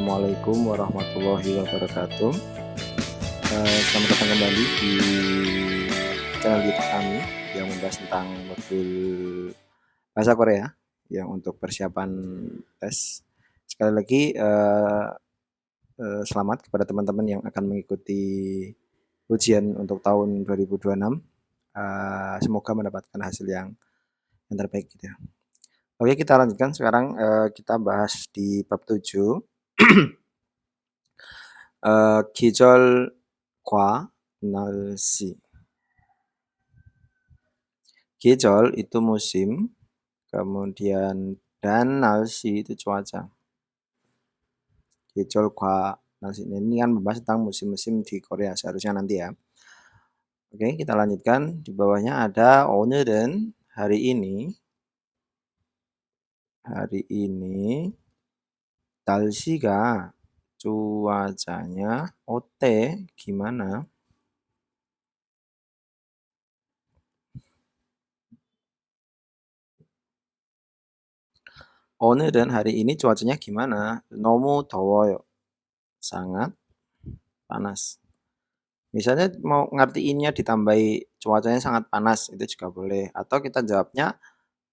Assalamualaikum warahmatullahi wabarakatuh. Selamat datang kembali di channel YouTube kami yang membahas tentang modul bahasa Korea yang untuk persiapan tes. Sekali lagi selamat kepada teman-teman yang akan mengikuti ujian untuk tahun 2026. Semoga mendapatkan hasil yang terbaik gitu ya. Oke, kita lanjutkan sekarang. Kita bahas di bab 7. 계절과 날씨. 계절 itu musim, kemudian dan 날씨 itu cuaca. 계절과 날씨 ini kan membahas tentang musim-musim di Korea seharusnya nanti ya. Oke, kita lanjutkan. Di bawahnya ada 오늘은 hari ini. Hari ini 날씨가 cuacanya 어때? Gimana? 오늘은 hari ini cuacanya gimana? 너무 더워요. Sangat panas. Misalnya mau ngertiinnya ditambahi cuacanya sangat panas, itu juga boleh. Atau kita jawabnya,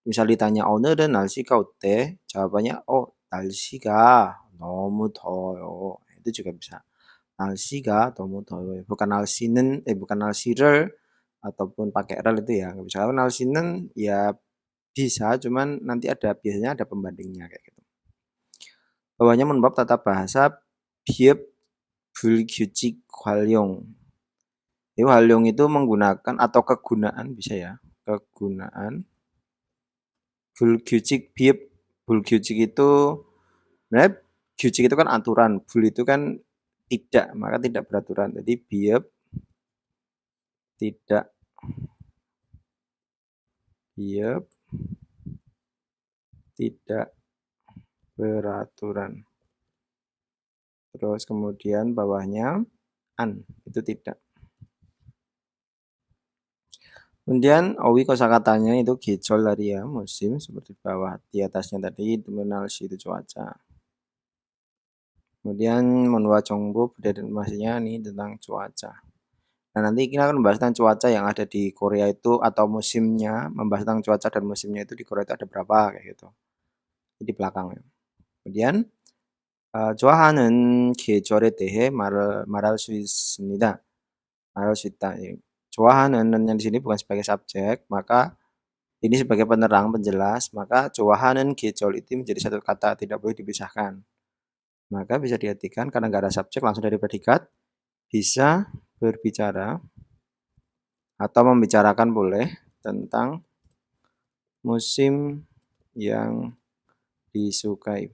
misal ditanya 오늘은 날씨가 어때? Jawabannya, 날씨가 너무 더워요. Itu juga bisa. 날씨가 너무 더워요. Bukan 날씨를 ataupun pakai rel itu ya. Nggak bisa. Kalau 날씨는 ya bisa, cuman nanti biasanya ada pembandingnya kayak gitu. Bawahnya menbab tata bahasa bieb 불규칙 활용. 활용 itu menggunakan atau kegunaan bisa ya. Kegunaan 불규칙 bieb. 불규칙 itu sebenarnya 규칙 itu kan aturan, bul itu kan tidak, maka tidak beraturan. Jadi bieb tidak beraturan. Terus kemudian bawahnya an, itu tidak. Kemudian owi kosakatanya itu gejol tadi ya, musim seperti bawah di atasnya tadi terminologi itu cuaca. Kemudian menua jongbo budaya dan informasinya ini tentang cuaca. Nah, nanti kita akan membahas tentang cuaca yang ada di Korea itu atau musimnya, membahas tentang cuaca dan musimnya itu di Korea itu ada berapa kayak gitu. Di belakang. kemudian 좋아하는 계절에 대해 말할 수 있습니다. 말할 수 있다. 좋아하는 yang di sini bukan sebagai subjek, maka ini sebagai penerang, penjelas, maka 좋아하는 계절 itu menjadi satu kata, tidak boleh dipisahkan. Maka bisa diartikan karena nggak ada subjek langsung dari predikat, bisa berbicara atau membicarakan boleh tentang musim yang disukai.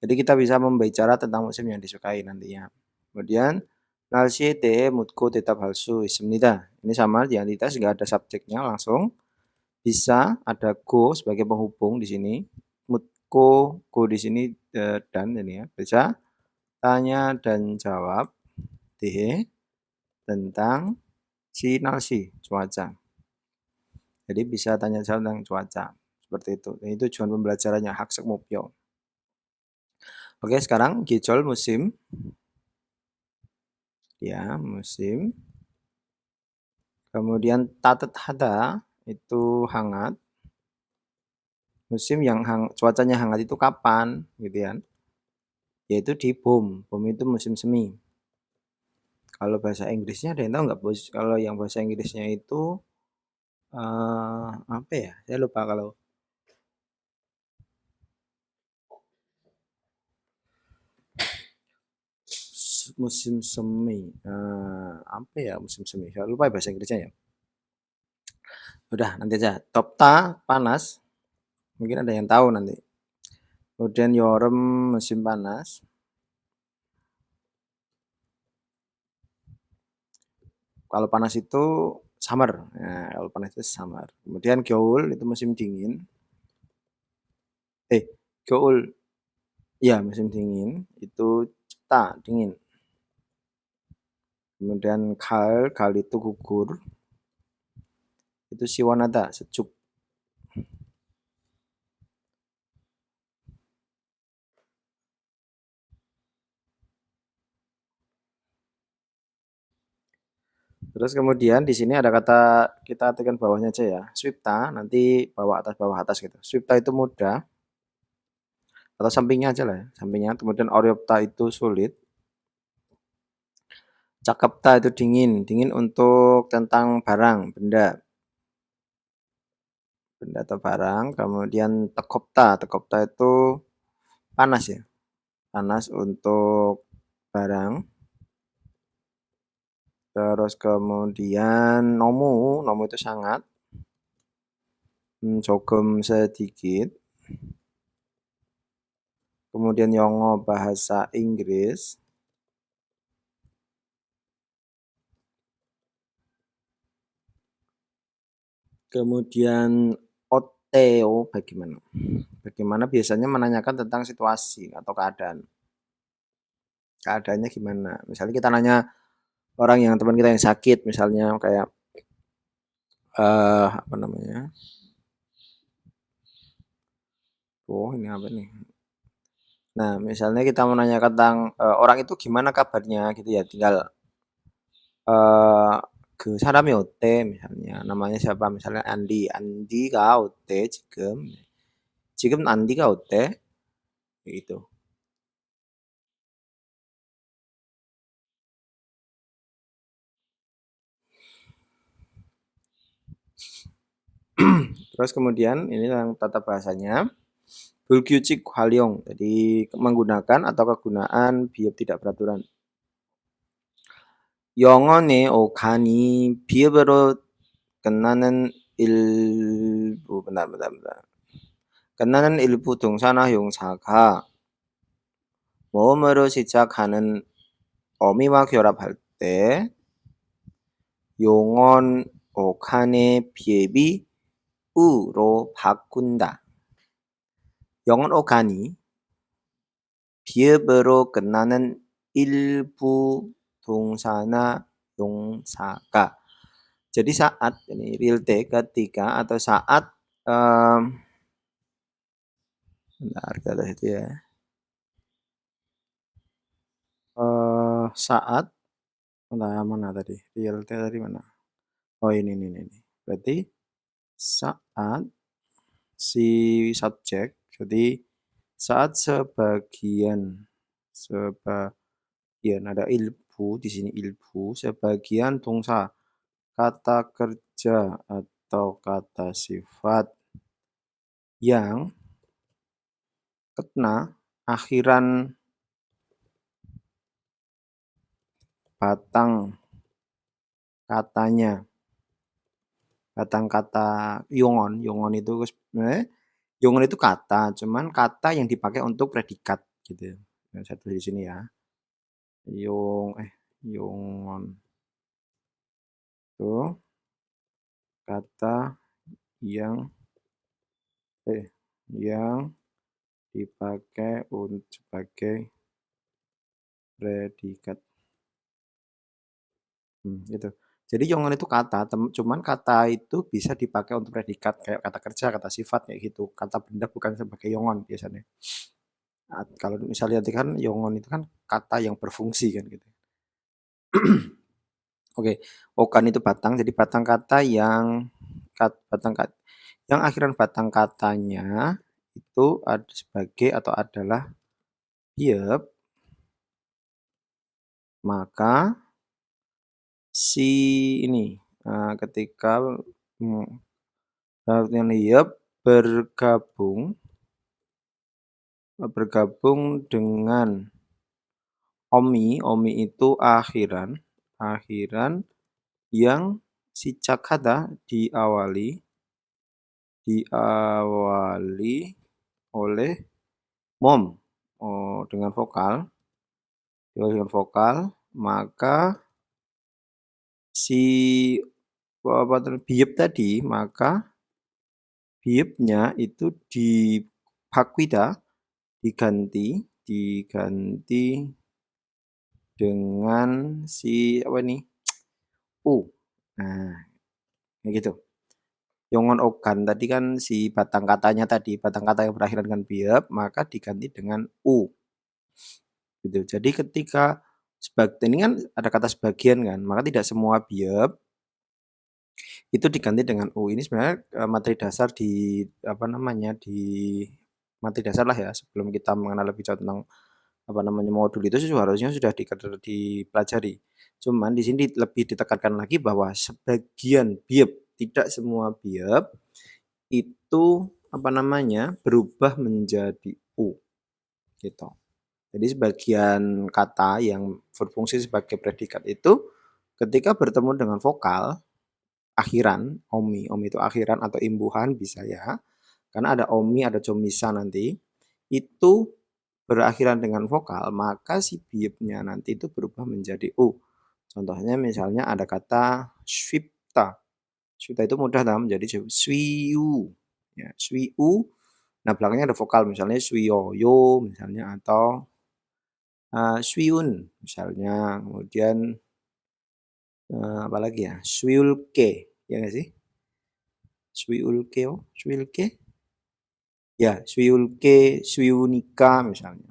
Jadi kita bisa membicara tentang musim yang disukai nantinya. Kemudian 날씨에 대해 묻고 대답할 수 있습니다. Ini sama di entitas nggak ada subjeknya langsung. Bisa ada go sebagai penghubung di sini. 묻고 go di sini dan ini ya. Bisa tanya dan jawab 대해 tentang si 날씨 cuaca. Jadi bisa tanya jawab tentang cuaca seperti itu. Ini tujuan pembelajarannya 학습 목표. Oke, sekarang gejol musim. Ya, musim. Kemudian 따뜻하다 itu hangat. Musim yang cuacanya hangat itu kapan gitu kan? Yaitu di 봄. 봄 itu musim semi. Kalau bahasa Inggrisnya ada yang tahu nggak, Bos? Kalau yang bahasa Inggrisnya itu apa ya? Saya lupa kalau musim semi. Apa ya musim semi? Saya lupa bahasa Inggrisnya ya. Udah, nanti aja. Topta panas. Mungkin ada yang tahu nanti. Kemudian Yorem musim panas. Kalau panas itu summer. Nah, kalau panas itu summer. Kemudian Gyeol itu musim dingin. Gyeol. Ya, musim dingin. Itu cepta, dingin. Kemudian Kal itu gugur. Itu siwanada, sejuk. Terus kemudian di sini ada kata kita artikan bawahnya aja ya. Swipta nanti bawah atas gitu. Swipta itu mudah atau sampingnya aja lah ya, sampingnya. Kemudian Oryopta itu sulit. Cakepta itu dingin, dingin untuk tentang barang, benda, benda atau barang. Kemudian tekopta itu panas ya, panas untuk barang. Terus kemudian nomu itu sangat, jogem sedikit. Kemudian yongo bahasa Inggris. Kemudian OTO bagaimana? Bagaimana biasanya menanyakan tentang situasi atau keadaan. Keadaannya gimana? Misalnya kita nanya orang yang teman kita yang sakit, misalnya kayak apa namanya? Oh, ini apa nih? Nah, misalnya kita menanyakan tentang orang itu gimana kabarnya gitu ya, tinggal 그 사람이 어때? misalnya namanya siapa? Misalnya Andi. Andi가 어때 지금? 지금 안디가 어때? gitu. Terus kemudian ini yang tata bahasanya. 불규칙 활용. Jadi menggunakan atau kegunaan biop tidak beraturan. 영어의 오간이 비읍으로 끝나는 끝나는 일부 동사나 용사가 모음으로 시작하는 어미와 결합할 때 용언 오칸의 비읍이 우로 바꾼다. 영언 오칸이 비읍으로 끝나는 일부 동사나 용사가. Jadi saat ini real day ketika atau saat bentar kata itu ya. Saat mana tadi? Real day tadi mana? Oh ini. Berarti saat si subjek. Jadi saat sebagian ada ilbu di sini ilbu sebagian 동사 kata kerja atau kata sifat yang kena akhiran batang katanya. Batang kata yongon itu sebenarnya yongon itu kata, cuman kata yang dipakai untuk predikat gitu. Yang saya tulis di sini ya. Yongon itu kata yang dipakai untuk sebagai predikat. Gitu. Jadi yongon itu kata, cuman kata itu bisa dipakai untuk predikat kayak kata kerja, kata sifat kayak gitu. Kata benda bukan sebagai yongon biasanya. Nah, kalau misalnya lihat kan yongon itu kan kata yang berfungsi kan gitu. Oke, okan itu batang, jadi batang kata yang akhiran batang katanya itu ada sebagai atau adalah biop, maka si ini ketika biop bergabung dengan omi itu akhiran yang si cakada diawali oleh mom dengan vokal, maka si biop tadi, maka biopnya itu diganti dengan si apa nih? Nah, kayak gitu. Yongon okan tadi kan si batang katanya tadi, batang kata yang berakhiran dengan biop, maka diganti dengan u. Gitu. Jadi ketika Ini kan ada kata sebagian kan, maka tidak semua biep itu diganti dengan U. Ini sebenarnya materi dasar di apa namanya di materi dasar lah ya sebelum kita mengenal lebih jauh tentang apa namanya modul itu harusnya sudah dipelajari. Cuman di sini lebih ditekankan lagi bahwa sebagian biep, tidak semua biep itu apa namanya berubah menjadi U gitu. Jadi sebagian kata yang berfungsi sebagai predikat itu ketika bertemu dengan vokal akhiran, omi itu akhiran atau imbuhan bisa ya. Karena ada omi, ada comisa nanti. Itu berakhiran dengan vokal, maka si biepnya nanti itu berubah menjadi U. Contohnya misalnya ada kata swipta. Swipta itu mudah menjadi swiu. Ya, swiu. Nah, belakangnya ada vokal misalnya swiyoyo misalnya atau swiun misalnya. Kemudian apalagi ya? Swiulke. Ya nggak sih? Swiulke, Swiulke. Ya, Swiulke, Swiunika misalnya.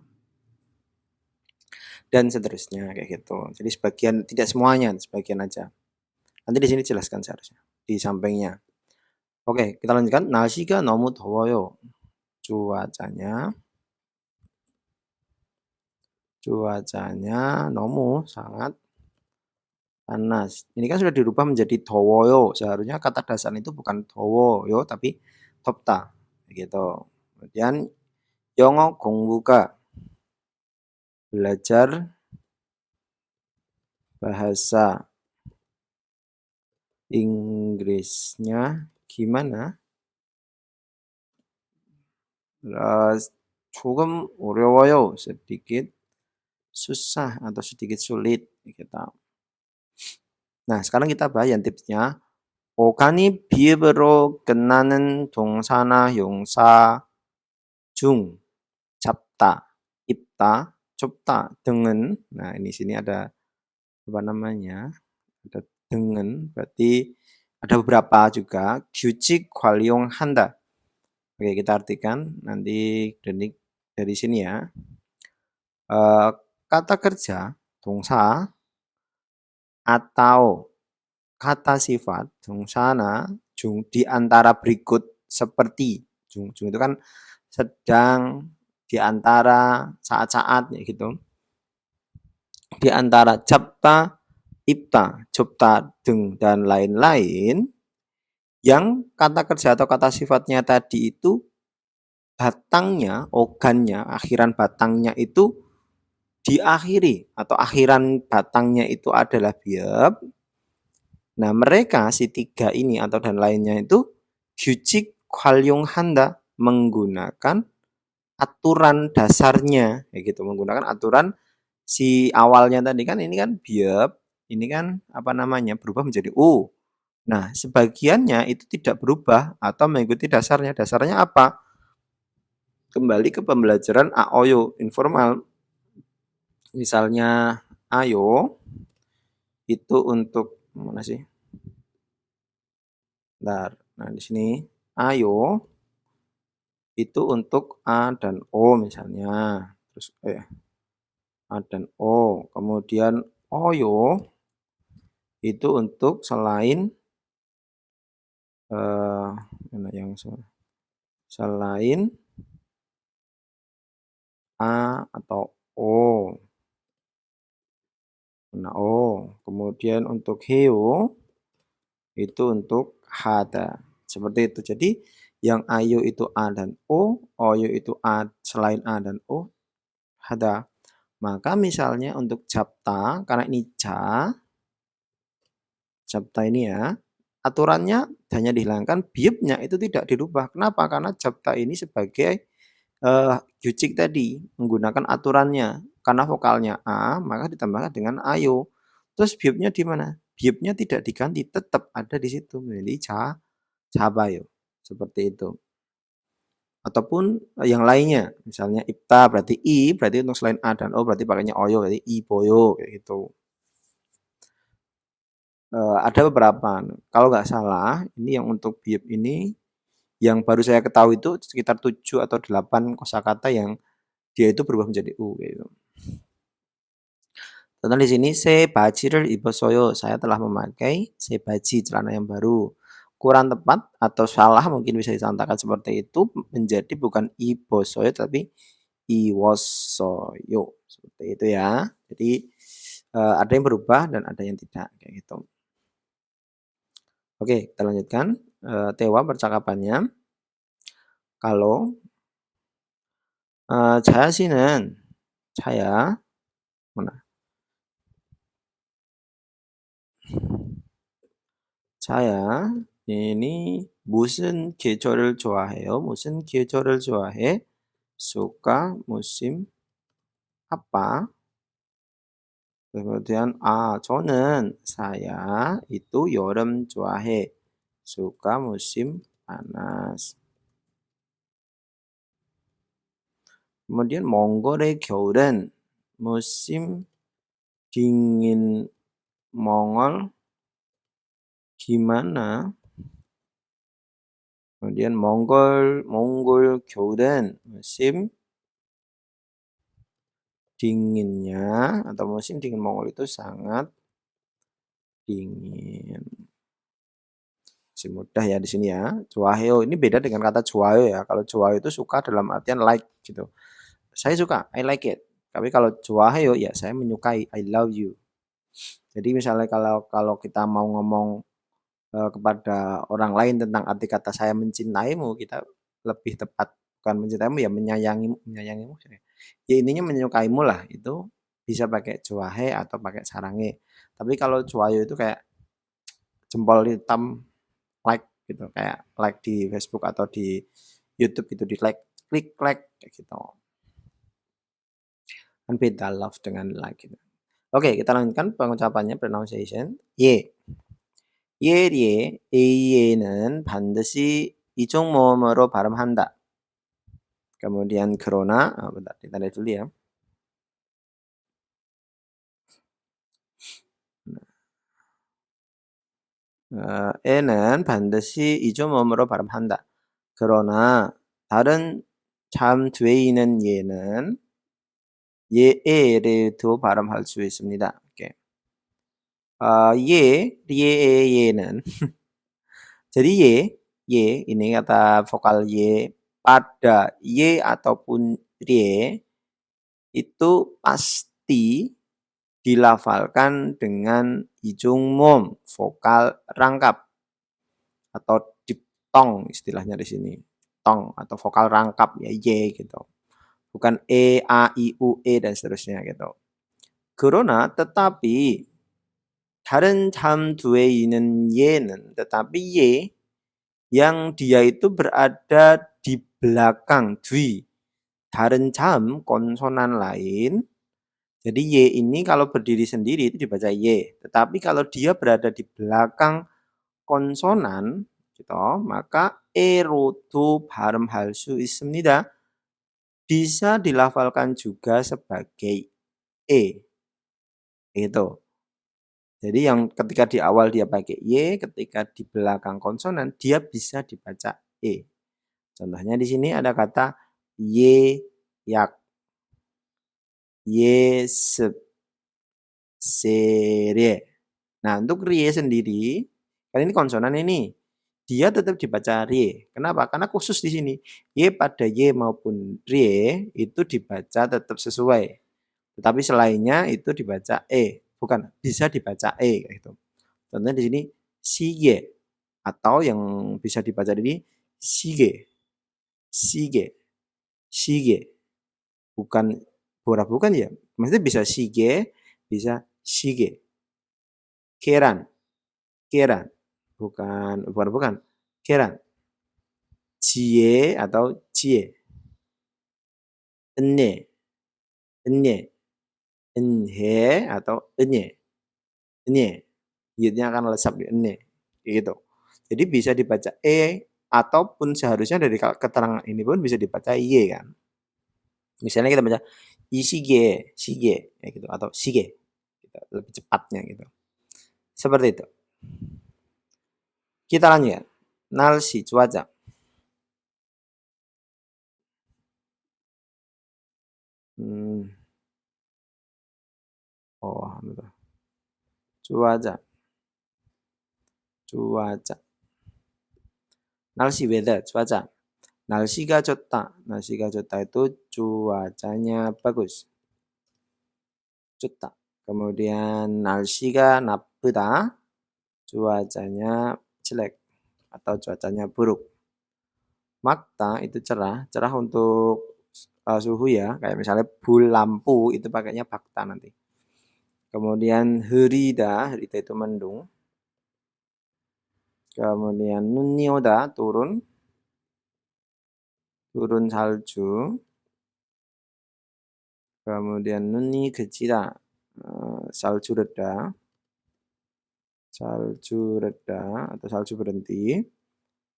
Dan seterusnya kayak gitu. Jadi sebagian, tidak semuanya, sebagian aja. Nanti di sini jelaskan seharusnya di sampingnya. Oke, kita lanjutkan. Nasiga nomu 더워요. Cuacanya nomu sangat panas. Ini kan sudah dirubah menjadi 더워요. Seharusnya kata dasar itu bukan 더워요 tapi 덥다. Gitu. Kemudian 영어 공부가 belajar bahasa Inggrisnya gimana? 조금 어려워요. sedikit susah atau sedikit sulit kita. Nah, sekarang kita bahas yang tipsnya. 오간이 비읍으로 끝나는 동사나 용사 중 잡다, 입다, 좁다 등은 nah ini sini ada apa namanya? Ada 등은 berarti ada beberapa juga 규칙 활용한다. Oke, kita artikan nanti dari sini ya. Kata kerja, 동사 atau kata sifat, 동사나 중 di antara berikut seperti jung itu kan sedang di antara saat-saat ya gitu. Di antara 잡다, 입다, 좁다 등 dan lain-lain yang kata kerja atau kata sifatnya tadi itu batangnya, ogannya, akhiran batangnya itu diakhiri atau akhiran batangnya itu adalah biep. Nah, mereka si tiga ini atau dan lainnya itu 규칙 활용한다 menggunakan aturan dasarnya kayak gitu, menggunakan aturan si awalnya tadi kan ini kan biep, ini kan apa namanya berubah menjadi U. Nah, sebagiannya itu tidak berubah atau mengikuti dasarnya. Dasarnya apa? Kembali ke pembelajaran AOYO informal. Misalnya ayo itu untuk mana sih? Bentar. Nah, di sini ayo itu untuk A dan O misalnya. Terus A dan O. Kemudian oyo itu untuk selain yang selain A atau O. Nah, O. Kemudian untuk heo itu untuk hada. Seperti itu. Jadi yang ayo itu A dan O, oyo itu A selain A dan O, hada. Maka misalnya untuk japta, karena ini japta ini ya, aturannya hanya dihilangkan, biepnya itu tidak dirubah. Kenapa? Karena japta ini sebagai gyucik tadi, menggunakan aturannya. Karena vokalnya A, maka ditambahkan dengan ayo. Terus biepnya di mana? Biepnya tidak diganti, tetap ada di situ. Menjadi jabayo. Seperti itu. Ataupun yang lainnya, misalnya ipta berarti I, berarti untuk selain A dan O berarti pakainya oyo, berarti I boyo, kayak gitu. Ada beberapa, kalau nggak salah, ini yang untuk biep ini, yang baru saya ketahui itu sekitar 7 atau 8 kosakata yang dia itu berubah menjadi U, gitu. Contoh di sini "새 바지를 입었어요." Saya telah memakai 새 baji, celana yang baru. Kurang tepat atau salah mungkin bisa dicontohkan seperti itu menjadi bukan 입었어요 tapi 입었어요. Seperti itu ya. Jadi, ada yang berubah dan ada yang tidak, kayak gitu. Oke, kita lanjutkan, Tewa percakapannya. Kalau, 자야 씨는 자야 mana? 자야 ini musim 계절을 좋아해요? musim 계절을 좋아해? Suka musim apa? Kemudian, saya itu 여름 좋아해. Suka musim panas. Kemudian 몽골의 겨울은 musim dingin. Mongol gimana? Kemudian Mongol 겨울은 musim dinginnya atau musim dingin Mongol itu sangat dingin. Masih mudah ya di sini ya. 좋아해요 ini beda dengan kata 좋아요 ya. Kalau 좋아요 itu suka dalam artian like gitu. Saya suka, I like it. Tapi kalau 좋아해요 ya saya menyukai, I love you. Jadi misalnya kalau kalau kita mau ngomong, kepada orang lain tentang arti kata saya mencintaimu, kita lebih tepat bukan mencintaimu ya menyayangimu ya intinya menyukaimu lah, itu bisa pakai 좋아해 atau pakai 사랑해. Tapi kalau 좋아요 itu kayak jempol hitam like gitu, kayak like di Facebook atau di YouTube gitu, di-like, klik like kayak gitu. Kan beda love dengan like gitu. Oke, kita lanjutkan pengucapannya pronunciation. 예. 예리에 A에는 반드시 이중 모음으로 발음한다. Kemudian 그러나 bentar ditanda dulu ya. 에는 반드시 이중 모음으로 발음한다. 그러나 다른 참 뒤에 있는 예는 예에도 발음할 수 있습니다. 오케이. 예는 jadi ye ini kata vokal ye pada ye ataupun rie itu pasti dilafalkan dengan hijung mom, vokal rangkap atau diptong istilahnya di sini. Tong atau vokal rangkap ya ye gitu. Bukan e, a, i, u, e dan seterusnya gitu. 그러나 tetapi 다른 참 뒤에 있는 예는 tetapi ye yang dia itu berada di belakang dwi darin jam konsonan lain. Jadi y ini kalau berdiri sendiri itu dibaca y, tetapi kalau dia berada di belakang konsonan gitu, maka ero도 발음할 수 있습니다. Bisa dilafalkan juga sebagai e. Itu. Jadi yang ketika di awal dia pakai y, ketika di belakang konsonan dia bisa dibaca e. Contohnya di sini ada kata yak, 예습, serie. Nah, untuk rie sendiri, kan ini konsonan ini, dia tetap dibaca rie. Kenapa? Karena khusus di sini, y pada y maupun rie itu dibaca tetap sesuai. Tetapi selainnya itu dibaca e, bukan bisa dibaca e kayak gitu. Contohnya di sini sige atau yang bisa dibaca di sini sige, sige. Bukan bukan ya? Maksudnya bisa sige, bisa sige. Keran, keran. Bukan. Keran. Cie atau cie. Enye, enye. Enhe atau enye. Enye. Y-nya akan lesap di enye. Gitu. Jadi bisa dibaca e ataupun seharusnya dari keterangan ini pun bisa dibaca y kan. Misalnya kita baca isige, sige, ya gitu atau sige, gitu, lebih cepatnya gitu. Seperti itu. Kita lanjut. Narsi cuaca. Hmm. Oh, cuaca. Cuaca. 날씨 weather, cuaca. 날씨가 좋다. 날씨가 좋다 itu cuacanya bagus. 좋다. Kemudian 날씨가 나쁘다. Cuacanya jelek atau cuacanya buruk. Makta itu cerah, cerah untuk suhu ya, kayak misalnya bul lampu itu pakainya bakta nanti. Kemudian herida, herida itu mendung. Kemudian nunioda turun, turun salju. Kemudian nuni kecila, salju reda, salju reda atau salju berhenti.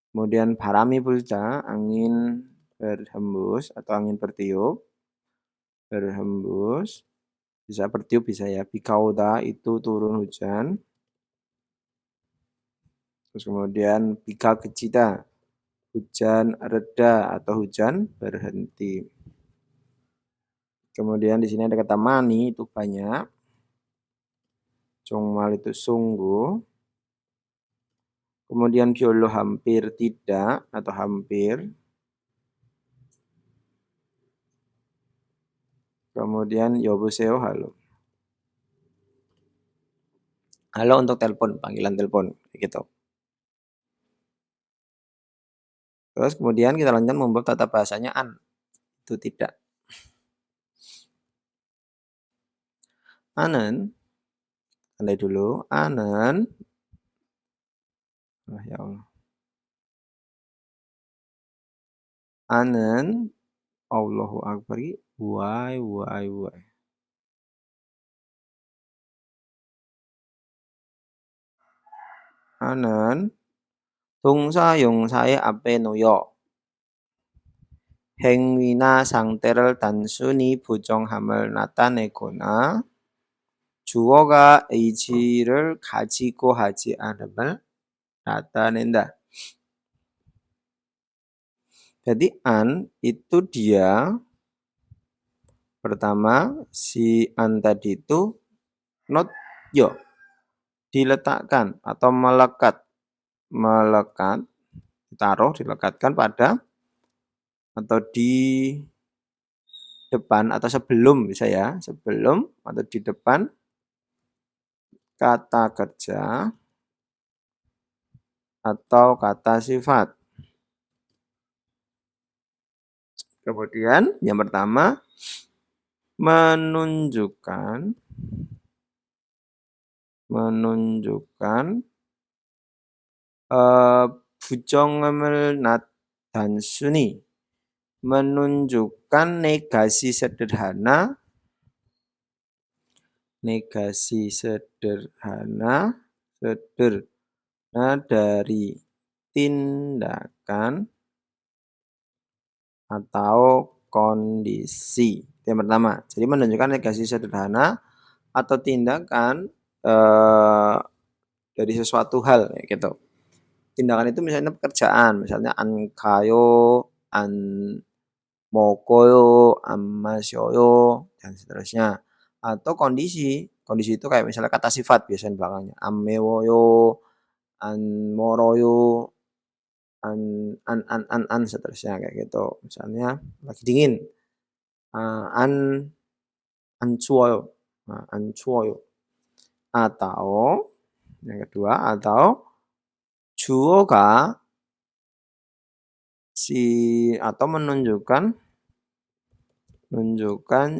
Kemudian parami bulja, angin berhembus atau angin bertiup, berhembus. Bisa bertiup bisa ya. Bikauda itu turun hujan. Terus kemudian bika kecita, hujan reda atau hujan berhenti. Kemudian di sini ada kata mani itu banyak. Congmal itu sungguh. Kemudian biolo hampir tidak atau hampir. Kemudian yobuseo halo. Halo untuk telepon, panggilan telepon gitu. Terus kemudian kita lanjutkan membuat tata bahasanya an. Itu tidak. Anen. Tandai dulu. Anen. Oh, ya Allah. Anen. Allahu Akbar. Why. Anen. 동사 용사의 앞에 놓여 행위나 상태를 단순히 부정함을 나타내거나 주어가 의지를 가지고 하지 않음을 natanenda. Jadi an itu dia pertama si an tadi itu not yo diletakkan atau melekat ditaruh dilekatkan pada atau di depan atau sebelum bisa ya sebelum atau di depan kata kerja atau kata sifat. Kemudian yang pertama menunjukkan 부정음을 단순히 menunjukkan negasi sederhana dari tindakan atau kondisi. Itu yang pertama. Jadi menunjukkan negasi sederhana atau tindakan dari sesuatu hal gitu. Tindakan itu misalnya pekerjaan, misalnya an kayo, an mokoyo, an masyoyo dan seterusnya. Atau kondisi itu kayak misalnya kata sifat biasanya belakangnya amewoyo, an moroyo, an seterusnya kayak gitu. Misalnya lagi dingin, an cuoyo, an cuoyo. Atau yang kedua atau 주어가 atau menunjukkan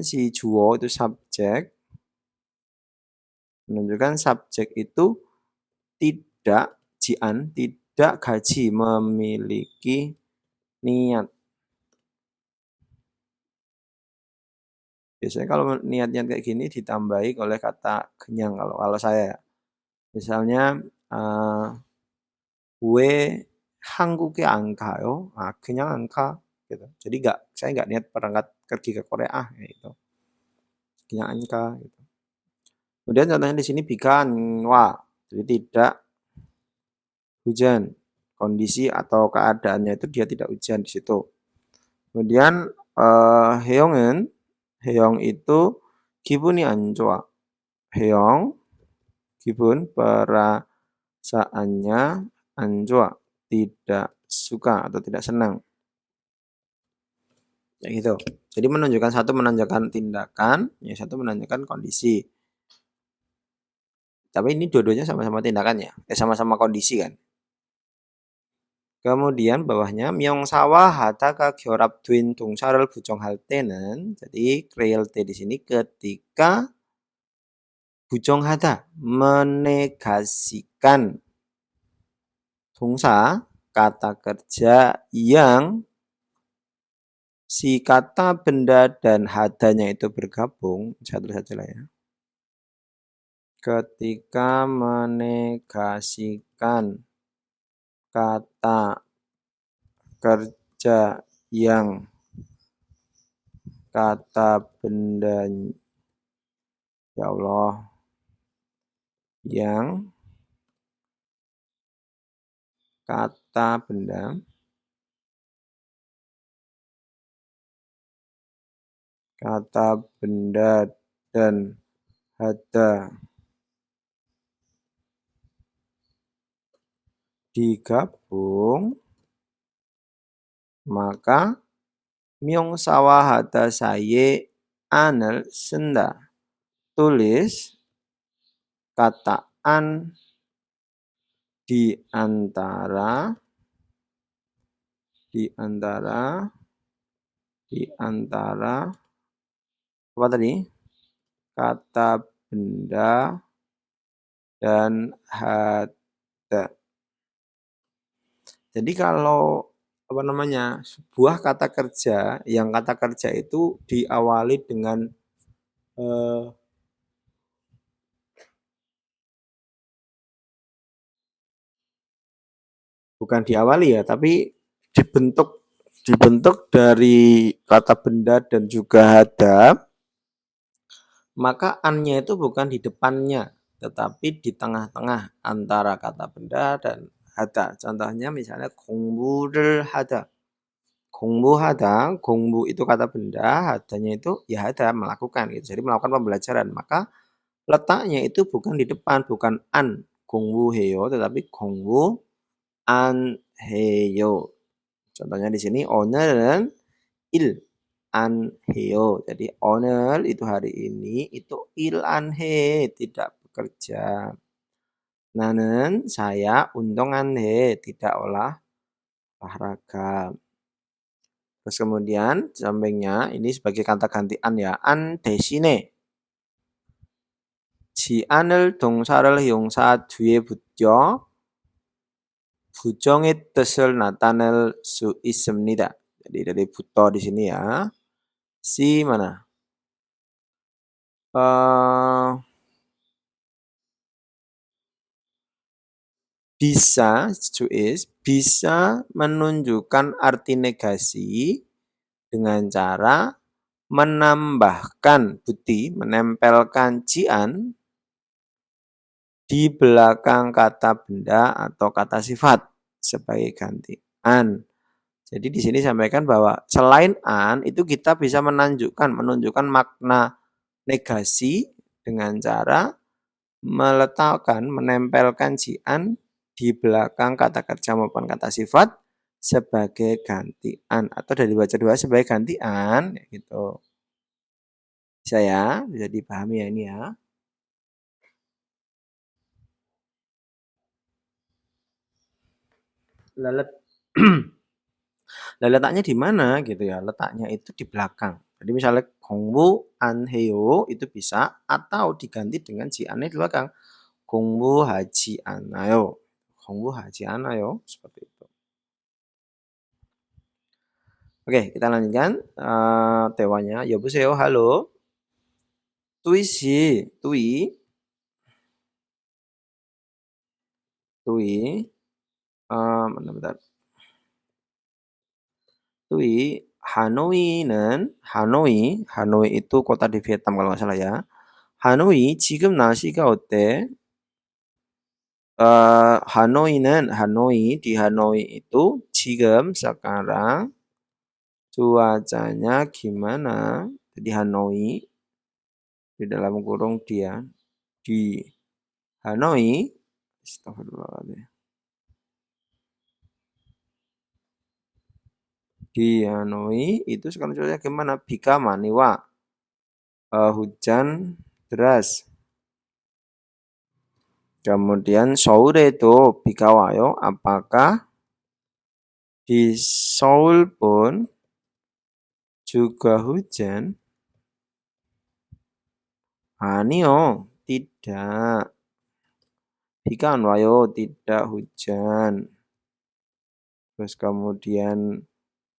si 주어 itu subjek, menunjukkan subjek itu tidak gaji memiliki niat. Biasanya kalau niat-niat kayak gini ditambahi oleh kata kenyang kalau saya. Misalnya 왜 한국에 안 가요? 그냥 안 가. Gitu. Jadi saya nggak niat berangkat pergi ke Korea gitu. Kenya an ka gitu. Kemudian contohnya di sini bikan wa, jadi tidak hujan. Kondisi atau keadaannya itu dia tidak hujan di situ. Kemudian heong itu 기분이 안 좋아. Heong, 기분, perasaannya, anjua, tidak suka atau tidak senang. Kayak gitu. Jadi menunjukkan satu menunjukkan tindakan, yang satu menunjukkan kondisi. Tapi ini dua-duanya sama-sama tindakannya, sama-sama kondisi kan. Kemudian bawahnya 명사와 하다가 결합된 동사를 부정할 때는 jadi real T di sini ketika bu정하다 menegasikan 동사 kata kerja yang si kata benda dan hadanya itu bergabung, satu saja lah ya. Ketika menegasikan kata kerja yang kata benda, ya Allah, yang kata benda dan hada digabung, maka 명사와 hada saye an을 쓴다. Tulis kata an di antara apa tadi? Kata benda dan hada. Jadi kalau apa namanya, sebuah kata kerja yang kata kerja itu diawali dengan bukan diawali ya, tapi dibentuk dari kata benda dan juga hada, maka an-nya itu bukan di depannya, tetapi di tengah-tengah antara kata benda dan hada. Contohnya misalnya 공부를 하다. 공부하다, 공부 itu kata benda, hadanya itu ya hada, melakukan gitu. Jadi melakukan pembelajaran. Maka letaknya itu bukan di depan, bukan an 공부해요, tetapi 공부 an heyo. Contohnya di sini 오늘은 일 an heyo. Jadi 오늘 itu hari ini, itu 일 an he, tidak bekerja. 나는 saya 운동 안 해, tidak olahraga. Terus kemudian sampingnya ini sebagai kata gantian ya, an 대신에 지안을 동사를 형사 뒤에 붙여 부정의 뜻을 나타낼 수 있습니다. Jadi dari buto di sini ya. Si mana? Bisa, bisa menunjukkan arti negasi dengan cara menambahkan bukti, menempelkan cian di belakang kata benda atau kata sifat sebagai gantian. Jadi di sini sampaikan bahwa selain an itu kita bisa menunjukkan makna negasi dengan cara menempelkan cian di belakang kata kerja maupun kata sifat sebagai gantian atau dari baca dua sebagai gantian gitu. Bisa ya, bisa dipahami ya ini ya. Letaknya di mana gitu ya? Letaknya itu di belakang. Jadi misalnya 공부 안 해요 itu bisa atau diganti dengan 지안의 di belakang. 공부하지 않아요. 공부하지 않아요. Seperti itu. Oke, kita lanjutkan tewanya. 여보세요, halo. Tui 씨, Tui. Bentar. Tui, Hanoi itu kota di Vietnam kalau nggak salah ya. Hanoi, 지금 날씨가 어때? Hanoi di Hanoi itu 지금 sekarang cuacanya gimana? Di Hanoi di dalam kurung dia di Hanoi, astagfirullahaladzim. Di Hanoi itu sekarang cuacanya gimana? Bika maniwa, hujan deras. Kemudian sore itu bika wayo, apakah di Seoul pun juga hujan? Hanio, tidak. Bika wayo, tidak hujan. Terus kemudian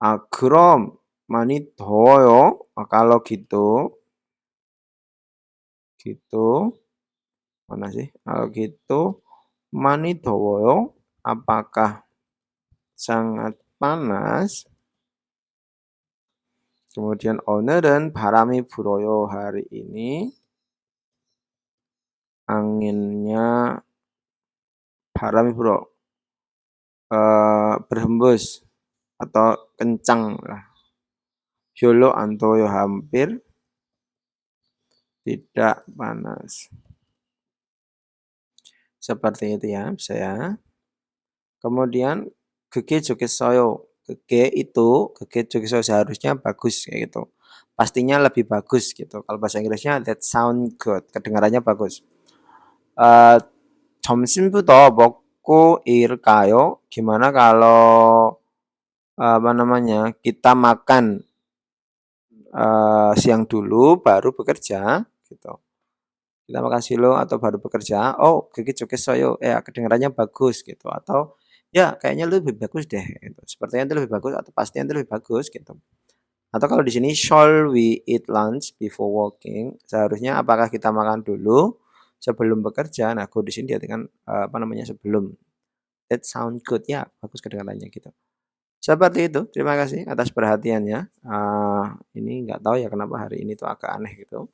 Agrom manitoyo, kalau gitu mana sih? Kalau gitu manitoyo, apakah sangat panas? Kemudian o늘은 바람이 불어요, hari ini anginnya 바람이 불어, berhembus atau kencang lah. 별로 안 더워요, hampir tidak panas. Seperti itu ya, bisa ya. Kemudian 그게 좋겠어요. 그게 좋겠어요 seharusnya bagus kayak gitu. Pastinya lebih bagus gitu. Kalau bahasa Inggrisnya that sound good, kedengarannya bagus. 점심부터 먹고 일까요? Gimana kalau kita makan siang dulu baru bekerja gitu. Kita makan siang atau baru bekerja. Oh, 그게 좋겠어요. Ya, kedengarannya bagus gitu. Atau ya kayaknya lebih bagus deh gitu. Sepertinya itu lebih bagus atau pastinya itu lebih bagus gitu. Atau kalau di sini shall we eat lunch before working? Seharusnya apakah kita makan dulu sebelum bekerja? Nah, go di sini dia dengan sebelum. That sound good ya, bagus kedengarannya gitu. Seperti itu. Terima kasih atas perhatiannya. Ini nggak tahu ya kenapa hari ini tuh agak aneh gitu.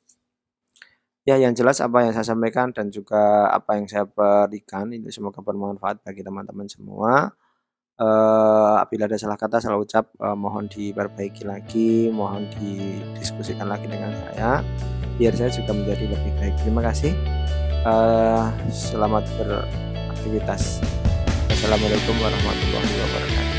Ya, yang jelas apa yang saya sampaikan dan juga apa yang saya berikan itu semoga bermanfaat bagi teman-teman semua. Apabila ada salah kata, salah ucap, mohon diperbaiki lagi, mohon didiskusikan lagi dengan saya, biar saya juga menjadi lebih baik. Terima kasih. Selamat beraktivitas. Assalamualaikum warahmatullahi wabarakatuh.